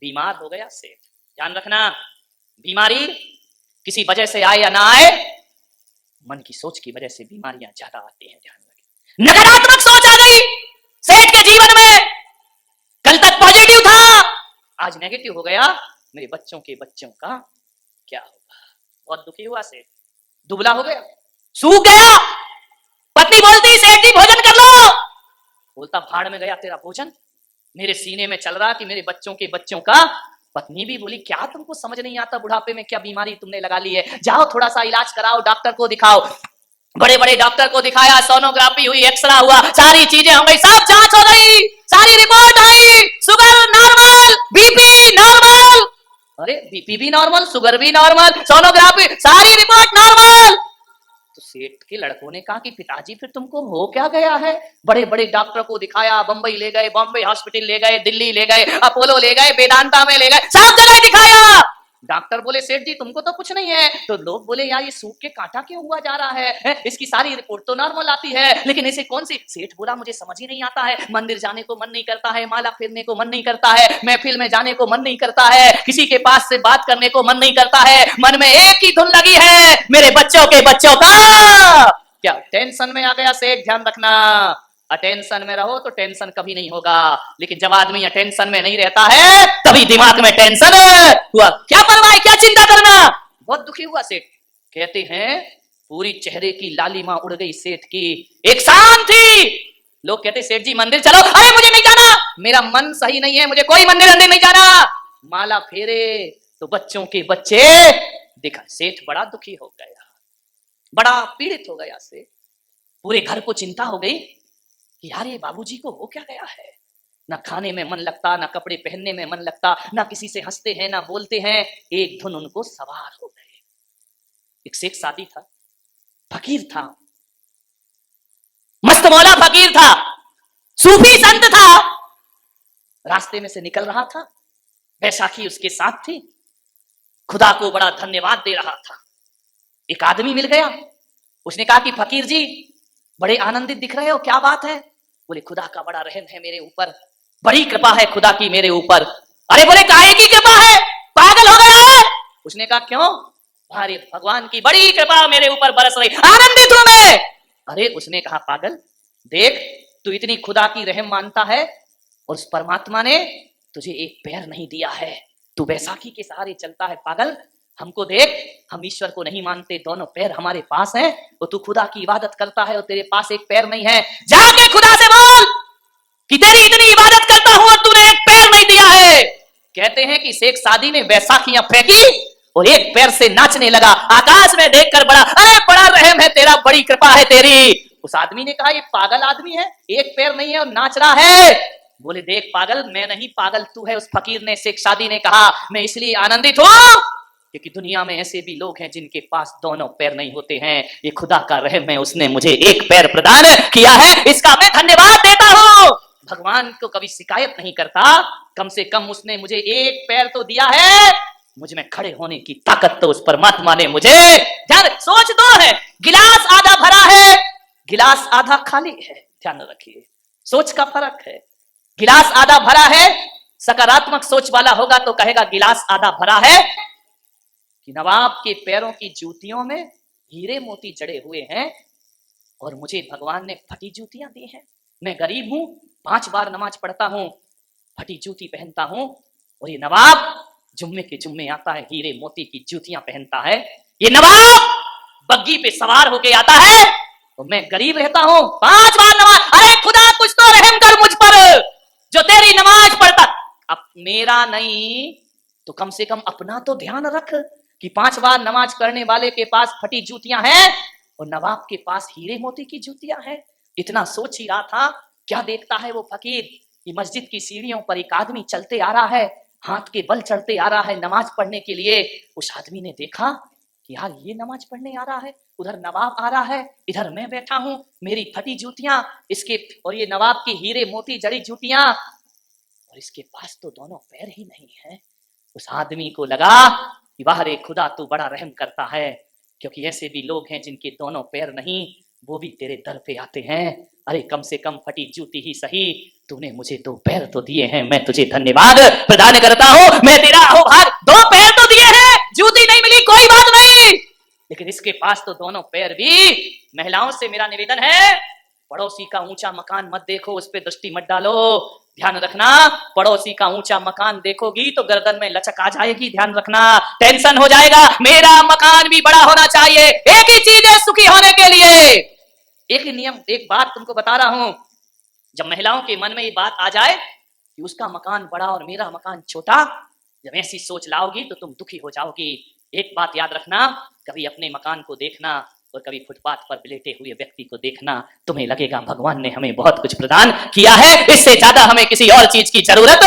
बीमार हो गया सेठ। ध्यान रखना, बीमारी किसी वजह से आए या ना आए, मन की सोच की वजह से बीमारियां ज्यादा आती हैं। ध्यान रखें, नकारात्मक सोच आ गई सेठ के जीवन में। कल तक पॉजिटिव था, आज नेगेटिव हो गया। मेरे बच्चों के बच्चों का क्या होगा? बहुत दुखी हुआ सेठ, दुबला हो गया, सूख गया। पत्नी बोलती सेठ जी भोजन कर लो, बोलता भाड़ में गया तेरा भोजन, मेरे सीने में चल रहा कि मेरे बच्चों के बच्चों का। पत्नी भी बोली क्या तुमको समझ नहीं आता, बुढ़ापे में क्या बीमारी तुमने लगा ली है, जाओ थोड़ा सा इलाज कराओ, डॉक्टर को दिखाओ। बड़े बड़े डॉक्टर को दिखाया, सोनोग्राफी हुई, एक्सरा हुआ, सारी चीजें हो गई, सब जांच हो गई, सारी रिपोर्ट आई, शुगर नॉर्मल, बीपी नॉर्मल। अरे बीपी भी नॉर्मल, शुगर भी नॉर्मल, सोनोग्राफी, सारी रिपोर्ट नॉर्मल। तो सेठ के लड़कों ने कहा कि पिताजी फिर तुमको हो क्या गया है? बड़े बड़े डॉक्टर को दिखाया, बंबई ले गए, बॉम्बे हॉस्पिटल ले गए, दिल्ली ले गए, अपोलो ले गए, वेदांता में ले गए, सब जगह दिखाया। डॉक्टर बोले सेठ जी तुमको तो कुछ नहीं है। तो लोग बोले यार ये सूख के कांटा क्यों हुआ जा रहा है? इसकी सारी रिपोर्ट तो नॉर्मल आती है, लेकिन इसे कौन सी? सेठ बोला मुझे समझ ही नहीं आता है, मंदिर जाने को मन नहीं करता है, माला फेरने को मन नहीं करता है, महफिल में जाने को मन नहीं करता है, किसी के पास से बात करने को मन नहीं करता है, मन में एक ही धुन लगी है, मेरे बच्चों के बच्चों का। क्या टेंशन में आ गया सेठ? ध्यान रखना, अटेंशन में रहो तो टेंशन कभी नहीं होगा, लेकिन जब आदमी अटेंशन में नहीं रहता है तभी दिमाग में टेंशन हुआ। क्या परवाह, क्या चिंता करना। बहुत दुखी हुआ सेठ। कहते हैं पूरी चेहरे की लालिमा उड़ गई सेठ की, एक शाम थी। लोग कहते सेठ जी मंदिर चलो, अरे मुझे नहीं जाना, मेरा मन सही नहीं है, मुझे कोई मंदिर अंदर नहीं जाना। माला फेरे तो बच्चों के बच्चे दिखा। सेठ बड़ा दुखी हो गया, बड़ा पीड़ित हो गया सेठ। पूरे घर को चिंता हो गई कि यार ये बाबूजी को हो क्या गया है, ना खाने में मन लगता, ना कपड़े पहनने में मन लगता, ना किसी से हंसते हैं ना बोलते हैं, एक धुन उनको सवार हो गए। एक शेख सादी था, फकीर था, मस्त मौला फकीर था, सूफी संत था। रास्ते में से निकल रहा था, बैसाखी उसके साथ थी, खुदा को बड़ा धन्यवाद दे रहा था। एक आदमी मिल गया, उसने कहा कि फकीर जी बड़े आनंदित दिख रहे हो, क्या बात है? बोले खुदा का बड़ा रहम है मेरे ऊपर, बड़ी कृपा है खुदा की मेरे ऊपर। अरे बोले काहे की कृपा है, पागल हो गया है? उसने कहा क्यों? अरे भगवान की बड़ी कृपा मेरे ऊपर बरस रही, आनंदित हूं मैं। अरे उसने कहा पागल देख, तू इतनी खुदा की रहम मानता है और उस परमात्मा ने तुझे एक पैर नहीं दिया है, तू बैसाखी के सहारे चलता है। पागल हमको देख, हम ईश्वर को नहीं मानते, दोनों पैर हमारे पास हैं, और तू खुदा की इबादत करता है और तेरे पास एक पैर नहीं है। जाके खुदा से बोल कि तेरी इतनी इबादत करता हूं और तूने एक पैर नहीं दिया है। कहते हैं कि शेख सादी ने बैसाखियां फेंकी और एक पैर से नाचने लगा, आकाश में देखकर बड़ा, अरे बड़ा रहम है तेरा, बड़ी कृपा है तेरी। उस आदमी ने कहा ये पागल आदमी है, एक पैर नहीं है और नाच रहा है। बोले देख पागल, मैं नहीं पागल तू है। उस फकीर ने, शेख सादी ने कहा मैं इसलिए आनंदित हूं क्योंकि दुनिया में ऐसे भी लोग हैं जिनके पास दोनों पैर नहीं होते हैं, ये खुदा का रहम है, उसने मुझे एक पैर प्रदान किया है, इसका मैं धन्यवाद देता हूं। भगवान को कभी शिकायत नहीं करता, कम से कम उसने मुझे एक पैर तो दिया है, मुझ में खड़े होने की ताकत तो उस परमात्मा ने मुझे। ध्यान, सोच दो है, गिलास आधा भरा है, गिलास आधा खाली है। ध्यान रखिए, सोच का फर्क है। गिलास आधा भरा है, सकारात्मक सोच वाला होगा तो कहेगा गिलास आधा भरा है कि नवाब के पैरों की जूतियों में हीरे मोती जड़े हुए हैं और मुझे भगवान ने फटी जूतियां दी हैं। मैं गरीब हूं, 5 बार नमाज पढ़ता हूं, फटी जूती पहनता हूं, और ये नवाब जुम्मे के जुम्मे आता है, हीरे मोती की जूतियां पहनता है। ये नवाब बग्गी पे सवार होके आता है और मैं गरीब रहता हूं, 5 बार नमाज। अरे खुदा कुछ तो रहम कर मुझ पर, जो तेरी नमाज पढ़ता। अब मेरा नहीं तो कम से कम अपना तो ध्यान रख कि 5 बार नमाज करने वाले के पास फटी जूतियां हैं और नवाब के पास हीरे मोती की जूतियां हैं। इतना सोच ही रहा था, क्या देखता है वो फकीर कि मस्जिद की सीढ़ियों पर एक आदमी चलते आ रहा है, हाथ के बल चढ़ते आ रहा है नमाज पढ़ने के लिए। उस आदमी ने देखा कि यार ये नमाज पढ़ने आ रहा है, उधर नवाब आ रहा है, इधर मैं बैठा हूं, मेरी फटी जूतियां इसके, और ये नवाब की हीरे मोती जड़ी जूतियां, और इसके पास तो दोनों पैर ही नहीं है। उस आदमी को लगा कि वाह रे खुदा तू बड़ा रहम करता है, क्योंकि ऐसे भी लोग हैं जिनके दोनों पैर नहीं, वो भी तेरे दर पे आते हैं। अरे कम से कम फटी जूती ही सही, तूने मुझे 2 पैर तो दिए हैं, मैं तुझे धन्यवाद प्रदान करता हूं। मैं तेरा आभार, 2 पैर तो दिए हैं, जूती नहीं मिली कोई बात नहीं, लेकिन इसके पास तो दोनों पैर भी। महिलाओं से मेरा निवेदन है, पड़ोसी का ऊंचा मकान मत देखो, उस पर दृष्टि मत डालो। ध्यान रखना, पड़ोसी का ऊंचा मकान देखोगी तो गर्दन में लचक आ जाएगी, ध्यान रखना, टेंशन हो जाएगा। मेरा मकान भी बड़ा होना चाहिए, एक ही चीज है सुखी होने के लिए, एक ही नियम। एक बात तुमको बता रहा हूं, जब महिलाओं के मन में ये बात आ जाए कि उसका मकान बड़ा और मेरा मकान छोटा, जब ऐसी सोच लाओगी तो तुम दुखी हो जाओगी। एक बात याद रखना, कभी अपने मकान को देखना और कभी फुटपाथ पर लेटे हुए व्यक्ति को देखना, तुम्हें लगेगा भगवान ने हमें बहुत कुछ प्रदान किया है, इससे ज्यादा हमें किसी और चीज की जरूरत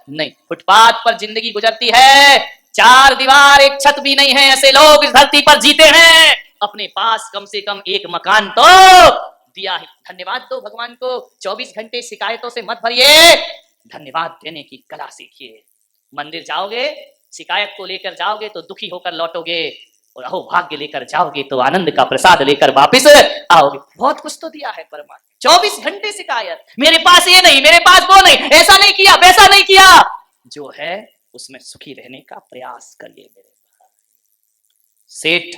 नहीं। फुटपाथ पर जिंदगी गुजरती है, 4 दीवार एक छत भी नहीं है, ऐसे लोग इस धरती पर जीते हैं। अपने पास कम से कम एक मकान तो दिया है, धन्यवाद दो भगवान को। 24 घंटे शिकायतों से मत भरिए, धन्यवाद देने की कला सीखिए। मंदिर जाओगे, शिकायत को लेकर जाओगे तो दुखी होकर लौटोगे, और अहोभाग्य लेकर जाओगे तो आनंद का प्रसाद लेकर वापस आओगे। बहुत कुछ तो दिया है परमात्मा, 24 घंटे शिकायत, मेरे पास ये नहीं, मेरे पास वो नहीं, ऐसा नहीं किया, वैसा नहीं किया। जो है उसमें सुखी रहने का प्रयास करिए मेरे भाई। सेठ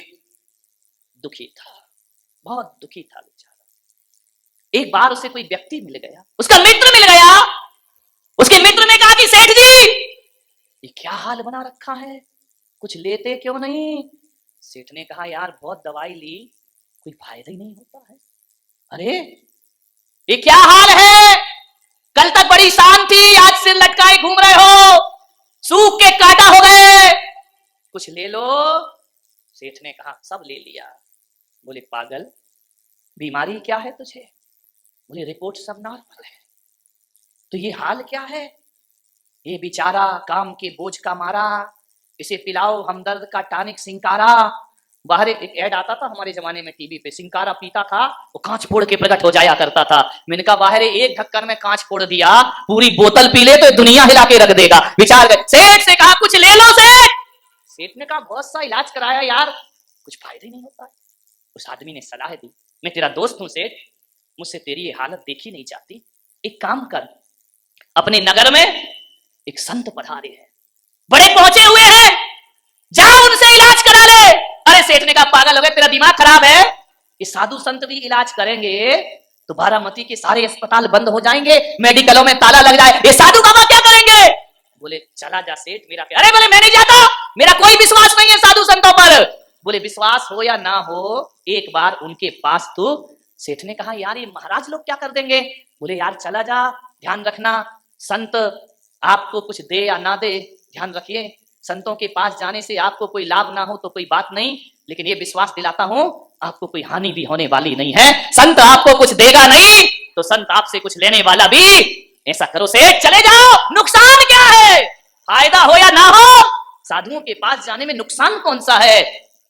दुखी था, बहुत दुखी था बेचारा। एक बार उसे कोई व्यक्ति मिल गया, उसका मित्र मिल गया। उसके मित्र ने कहा कि सेठ जी, ये क्या हाल बना रखा है, कुछ लेते क्यों नहीं? सेठ ने कहा, यार बहुत दवाई ली, कोई फायदा ही नहीं होता है। अरे ये क्या हाल है, कल तक बड़ी शान थी, आज सिर लटकाए घूम रहे हो, सूख के काटा हो गए, कुछ ले लो। सेठ ने कहा, सब ले लिया। बोले, पागल, बीमारी क्या है तुझे? बोले, रिपोर्ट सब नॉर्मल है, तो ये हाल क्या है? ये बेचारा काम के बोझ का मारा, इसे पिलाओ हमदर्द का टॉनिक सिंकारा। बाहर एक ऐड आता था हमारे जमाने में टीवी पे, सिंकारा पीता था, वो कांच फोड़ के प्रकट हो जाया करता था। मैंने कहा, बाहर एक ढक्कन में कांच फोड़ दिया, पूरी बोतल पी ले तो दुनिया हिला के रख देगा। विचार कर, सेठ से कहा, कुछ ले लो सेठ। सेठ ने कहा, बहुत सा इलाज कराया यार, कुछ फायदा ही नहीं होता है। उस आदमी ने सलाह दी, मैं तेरा दोस्त हूं सेठ, मुझसे तेरी ये हालत देखी नहीं जाती, एक काम कर, अपने नगर में एक संत पधारे हैं, बड़े पहुंचे हुए हैं, जाओ उनसे इलाज करा ले। अरे सेठ ने कहा, पागल हो गए, तेरा दिमाग खराब है, ये साधु संत भी इलाज करेंगे तो बारामती के सारे अस्पताल बंद हो जाएंगे, मेडिकलों में ताला लग जाए, ये साधु बाबा क्या करेंगे? बोले, चला जा सेठ, मेरा प्यार। अरे बोले, मैं नहीं जाता, मेरा कोई विश्वास नहीं है साधु संतों पर। बोले, विश्वास हो या ना हो, एक बार उनके पास तू। सेठ ने कहा, यार ये महाराज लोग क्या कर देंगे? बोले, यार चला जा, ध्यान रखना, संत आपको कुछ दे या ना दे, ध्यान रखिए, संतों के पास जाने से आपको कोई लाभ ना हो तो कोई बात नहीं, लेकिन ये विश्वास दिलाता हूं, आपको कोई हानि भी होने वाली नहीं है। संत आपको कुछ देगा नहीं तो संत आपसे कुछ लेने वाला भी। ऐसा करो सेठ, चले जाओ, नुकसान क्या है? फायदा हो या ना हो, साधुओं के पास जाने में नुकसान कौन सा है?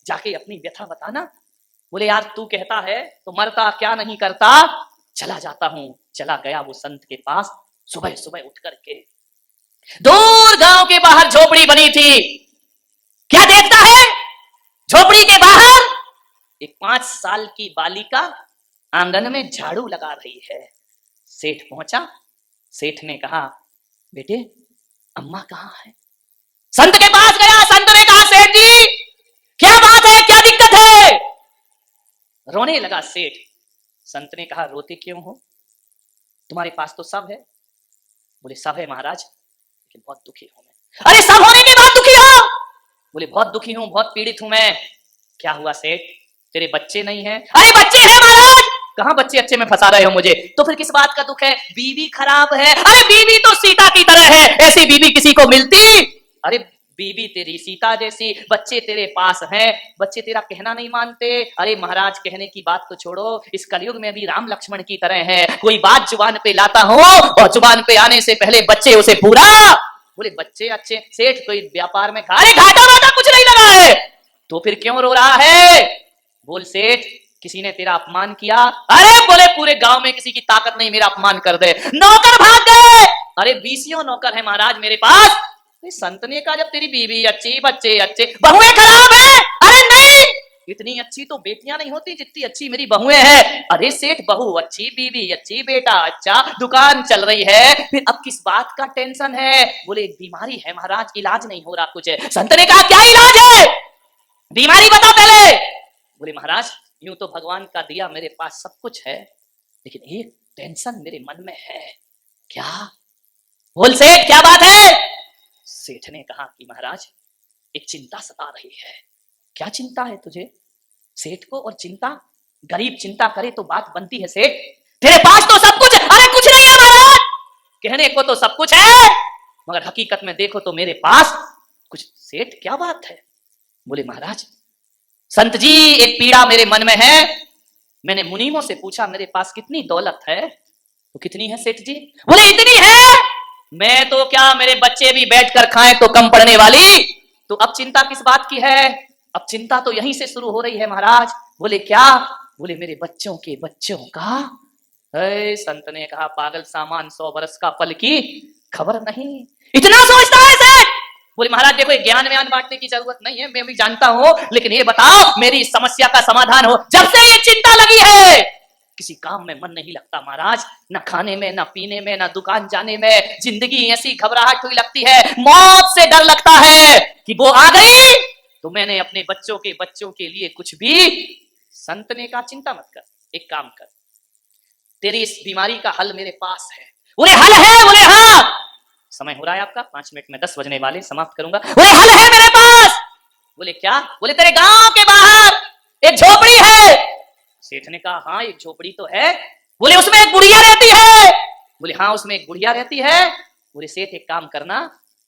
जाके अपनी व्यथा बताना। बोले, यार तू कहता है तो मरता क्या नहीं करता, चला जाता हूं। चला गया वो संत के पास, सुबह सुबह उठ करके, दूर गांव के बाहर झोपड़ी बनी थी, क्या देखता है? झोपड़ी के बाहर एक 5 साल की बालिका आंगन में झाड़ू लगा रही है। सेठ पहुंचा, सेठ ने कहा, बेटे अम्मा कहाँ है? संत के पास गया, संत ने कहा, सेठ जी क्या बात है, क्या दिक्कत है? रोने लगा सेठ। संत ने कहा, रोते क्यों हो, तुम्हारे पास तो सब है। बोले, सब है महाराज, लेकिन बहुत दुखी हूं मैं। अरे सब होने के बाद दुखी हो? बोले, बहुत दुखी हूं, बहुत पीड़ित हूं मैं। क्या हुआ सेठ, तेरे बच्चे नहीं हैं? अरे बच्चे हैं महाराज। कहां बच्चे अच्छे में फंसा रहे हो मुझे? तो फिर किस बात का दुख है? बीवी खराब है। अरे बीवी तो सीता की तरह है, ऐसी बीवी किसी को मिलती? अरे बीवी तेरी सीता जैसी, बच्चे तेरे पास हैं, बच्चे तेरा कहना नहीं मानते। अरे महाराज कहने की बात तो छोड़ो, इस कलयुग में भी राम लक्ष्मण की तरह है, कोई बात जुबान पे लाता हो और जुबान पे आने से पहले बच्चे उसे पूरा। बोले, बच्चे अच्छे? सेठ कोई व्यापार में अरे घाटा वाटा कुछ नहीं लगा है, तो फिर क्यों रो रहा है? बोल सेठ, किसी ने तेरा अपमान किया? अरे बोले, पूरे गांव में किसी की ताकत नहीं मेरा अपमान कर दे, नौकर भाग गए। अरे 20 नौकर है महाराज मेरे पास। संत ने कहा, जब तेरी बीवी अच्छी, बच्चे अच्छे, बहुएं खराब है? अरे नहीं, इतनी अच्छी तो बेटियां नहीं होती जितनी अच्छी मेरी बहुएं हैं। अरे सेठ, बहू अच्छी, बीवी अच्छी, बेटा अच्छा, दुकान चल रही है, फिर अब किस बात का टेंशन है? बोले एक बीमारी है महाराज, इलाज नहीं हो रहा कुछ है। संत ने कहा क्या इलाज है, बीमारी बता पहले। बोले महाराज यूं तो भगवान का दिया मेरे पास सब कुछ है, लेकिन एक टेंशन मेरे मन में है। क्या? बोल सेठ क्या बात है? सेठ ने कहा कि महाराज एक चिंता सता रही है। क्या चिंता है तुझे? सेठ को और चिंता, गरीब चिंता करे तो बात बनती है सेठ। तेरे पास तो सब कुछ, अरे कुछ नहीं है महाराज, कहने को तो सब कुछ है, मगर हकीकत में देखो तो मेरे पास कुछ। सेठ क्या बात है? बोले महाराज संत जी एक पीड़ा मेरे मन में है। मैंने मुनीमों से पूछा मेरे पास कितनी दौलत है, तो कितनी है सेठ जी? बोले इतनी है, मैं तो क्या मेरे बच्चे भी बैठकर खाएं तो कम पड़ने वाली। तो अब चिंता किस बात की है? अब चिंता तो यहीं से शुरू हो रही है महाराज। बोले क्या? बोले मेरे बच्चों के बच्चों का। संत ने कहा पागल सामान, 100 बरस का पल की खबर नहीं, इतना सोचता है सेठ। बोले महाराज देखो ज्ञान व्यान बांटने की जरूरत नहीं है, मैं भी जानता हूं, लेकिन ये बताओ मेरी समस्या का समाधान हो। जब से ये चिंता लगी है किसी काम में मन नहीं लगता महाराज, न खाने में, न पीने में, न दुकान जाने में। जिंदगी ऐसी घबराहट हुई लगती है, मौत से डर लगता है कि वो आ गई तो मैंने अपने बच्चों के लिए कुछ भी। संत ने कहा चिंता मत कर, एक काम कर, तेरी इस बीमारी का हल मेरे पास है। बोले हल है? बोले हाँ। समय हो रहा है आपका, 5 मिनट में 10 बजने वाले, समाप्त करूंगा। बोले हल है मेरे पास। बोले क्या? बोले तेरे गांव के बाहर एक झोपड़ी है। सेठ ने कहा हाँ एक झोपड़ी तो है। बोले उसमें एक बुढ़िया रहती है। बोले हाँ उसमें एक बुढ़िया रहती है। बोले सेठ एक काम करना,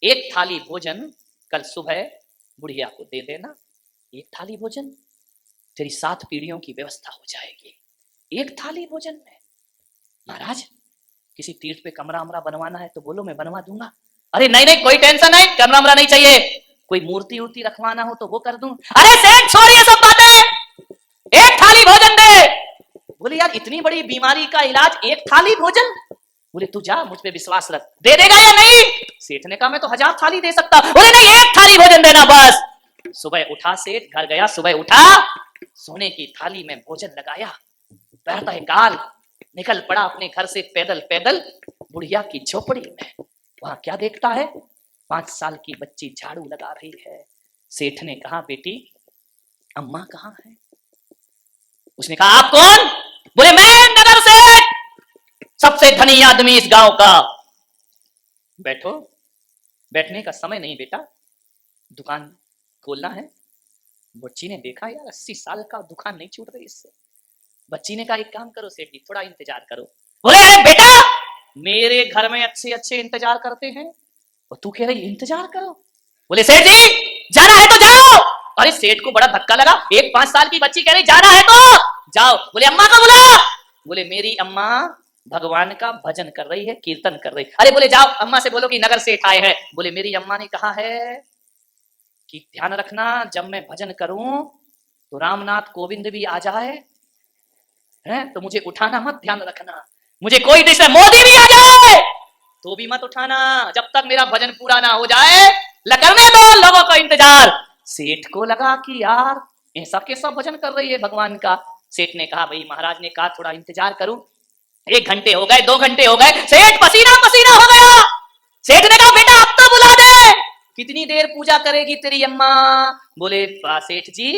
एक थाली भोजन कल सुबह बुढ़िया को दे देना। एक थाली भोजन, तेरी 7 पीढ़ियों की व्यवस्था हो जाएगी एक थाली भोजन में। महाराज किसी तीर्थ पे कमरा वमरा बनवाना है तो बोलो मैं बनवा दूंगा। अरे नहीं नहीं कोई टेंशन नहीं, कमरा वमरा नहीं चाहिए, कोई मूर्ति उर्ति रखवाना हो तो वो कर दूं। अरे सेठ छोड़ ये सब बातें, एक थाली भोजन दे। बोले यार इतनी बड़ी बीमारी का इलाज एक थाली भोजन? बोले तू जा, मुझ पे विश्वास रख, दे देगा या नहीं? सेठ ने कहा मैं तो 1000 थाली दे सकता। बोले नहीं एक थाली भोजन देना बस। सुबह उठा सेठ, घर गया, सुबह उठा, सोने की थाली में भोजन लगाया, प्रातःकाल निकल पड़ा अपने घर से पैदल पैदल बुढ़िया की झोपड़ी में। वहां क्या देखता है, 5 साल की बच्ची झाड़ू लगा रही है। सेठ ने कहा बेटी अम्मा कहाँ है? उसने कहा आप कौन? बोले मैं नगर से सबसे धनी आदमी इस गांव का। बैठो, बैठने का समय नहीं बेटा, दुकान खोलना है। बच्ची ने देखा यार 80 साल का दुकान नहीं छूट रही इससे। बच्ची ने कहा एक काम करो सेठ जी थोड़ा इंतजार करो। बोले अरे बेटा मेरे घर में अच्छे अच्छे इंतजार करते हैं और तू कह रही इंतजार करो। बोले सेठ जी जाना है तो जाओ। अरे सेठ को बड़ा धक्का लगा, एक 5 साल की बच्ची कह रही जाना है तो जाओ। बोले अम्मा का बुला। बोले मेरी अम्मा भगवान का भजन कर रही है, कीर्तन कर रही है। अरे बोले जाओ अम्मा से बोलो कि नगर सेठ आए हैं। बोले मेरी अम्मा ने कहा है कि ध्यान रखना जब मैं भजन करूं तो रामनाथ कोविंद भी आ जाए है तो मुझे उठाना मत, ध्यान रखना। मुझे कोई दिशा मोदी भी आ जाए तो भी मत उठाना, जब तक मेरा भजन पूरा ना हो जाए करने दो लोगों का इंतजार। सेठ को लगा कि यार ऐसा कैसा भजन कर रही है भगवान का। सेठ ने कहा भाई महाराज ने कहा थोड़ा इंतजार करूं। 1 घंटे हो गए, 2 घंटे हो गए, सेठ पसीना पसीना हो गया। सेठ ने कहा बेटा अब तो बुला दे, कितनी देर पूजा करेगी तेरी अम्मा? बोले सेठ जी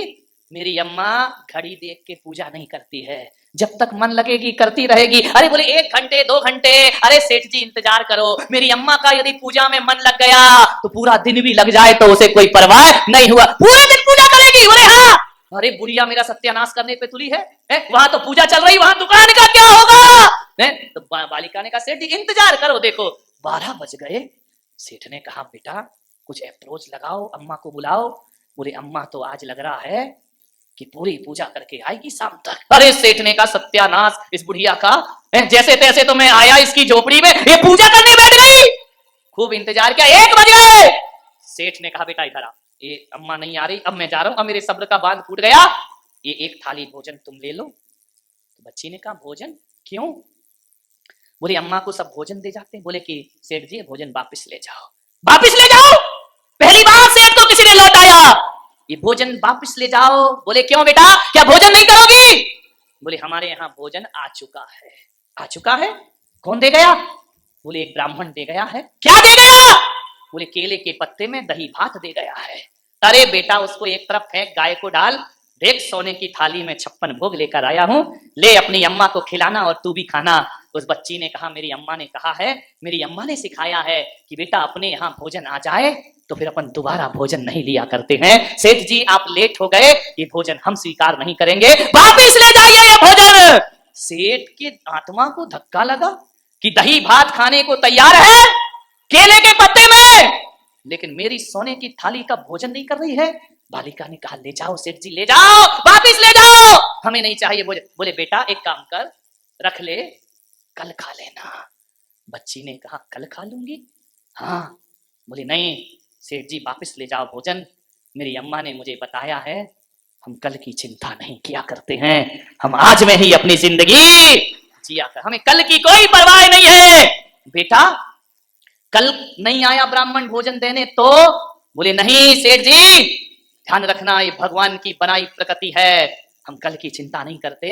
मेरी अम्मा घड़ी देख के पूजा नहीं करती है, जब तक मन लगेगी करती रहेगी। अरे बोले 1 घंटे 2 घंटे, अरे सेठ जी इंतजार करो, मेरी अम्मा का यदि पूजा में मन लग गया तो पूरा दिन भी लग जाए तो उसे कोई परवाह नहीं हुआ, पूरे दिन पूजा करेगी। बोले हाँ। अरे बुढ़िया मेरा सत्यानाश करने पे तुली है? वहां तो पूजा चल रही, वहां दुकान का क्या होगा? तो बालिका ने कहा सेठ जी इंतजार करो, देखो 12 बज गए। सेठ ने कहा बेटा कुछ अप्रोच लगाओ, अम्मा को बुलाओ। बोले अम्मा तो आज लग रहा है कि पूरी पूजा करके आएगी शाम तक। अरे सेठ ने कहा सत्यानाश इस बुढ़िया का, जैसे तैसे तो मैं आया इसकी झोपड़ी में, ये पूजा करने बैठ गई। खूब इंतजार किया, 1 बज गए। सेठ ने कहा बेटा इधर आ, ये अम्मा नहीं आ रही, अब मैं जा रहा हूं, अब मेरे सब्र का बांध टूट गया, ये 1 थाली भोजन तुम ले लो। तो बच्ची ने कहा भोजन क्यों? बोले अम्मा को सब भोजन दे जाते हैं। बोले कि सेठ जी भोजन वापिस ले जाओ। वापिस ले जाओ? पहली बार सेठ को किसी ने लौटाया, ये भोजन वापस ले जाओ। बोले क्यों बेटा, क्या भोजन नहीं करोगी? बोले हमारे यहाँ भोजन आ चुका है। आ चुका है? कौन दे गया? बोले एक ब्राह्मण दे गया है। क्या दे गया? बोले केले के पत्ते में दही भात दे गया है। अरे बेटा उसको एक तरफ फेंक, गाय को डाल, देख सोने की थाली में 56 भोग लेकर आया हूं, ले अपनी अम्मा को खिलाना और तू भी खाना। उस बच्ची ने कहा मेरी अम्मा ने कहा है, मेरी अम्मा ने सिखाया है कि बेटा अपने यहाँ भोजन आ जाए तो फिर अपन दोबारा भोजन नहीं लिया करते हैं। सेठ जी आप लेट हो गए, ये भोजन हम स्वीकार नहीं करेंगे, वापिस ले जाइए ये भोजन। सेठ की आत्मा को धक्का लगा कि दही भात खाने को तैयार है केले के पत्ते में, लेकिन मेरी सोने की थाली का भोजन नहीं कर रही है। बालिका ने कहा ले जाओ सेठ जी, ले जाओ, वापिस ले जाओ, हमें नहीं चाहिए भोजन। बोले बेटा एक काम कर, रख ले, कल खा लेना। बच्ची ने कहा कल खा लूंगी? हाँ। बोले नहीं सेठ जी वापिस ले जाओ भोजन, मेरी अम्मा ने मुझे बताया है हम कल की चिंता नहीं किया करते हैं, हम आज में ही अपनी जिंदगी जिया कर, हमें कल की कोई परवाह नहीं है। बेटा कल नहीं आया ब्राह्मण भोजन देने तो? बोले नहीं सेठ जी ध्यान रखना ये भगवान की बनाई प्रकृति है, हम कल की चिंता नहीं करते।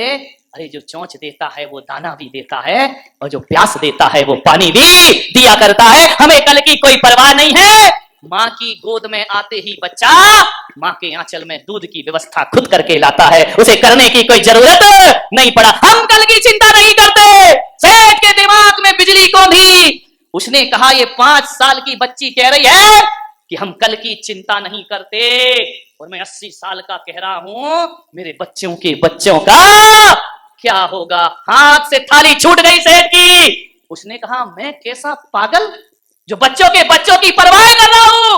अरे जो चोंच देता है वो दाना भी देता है और जो प्यास देता है वो पानी भी दिया करता है, हमें कल की कोई परवाह नहीं है। माँ की गोद में आते ही बच्चा माँ के आंचल में दूध की व्यवस्था खुद करके लाता है, उसे करने की कोई जरूरत नहीं पड़ा, हम कल की चिंता नहीं करते। सेठ के दिमाग में बिजली को भी, उसने कहा ये 5 साल की बच्ची कह रही है कि हम कल की चिंता नहीं करते और मैं 80 साल का कह रहा हूं मेरे बच्चों के बच्चों का क्या होगा। हाथ से थाली छूट गई सेठ की। उसने कहा मैं कैसा पागल जो बच्चों की परवाह कर रहा हूं,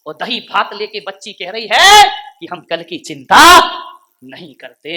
और दही भात लेके बच्ची कह रही है कि हम कल की चिंता नहीं करते।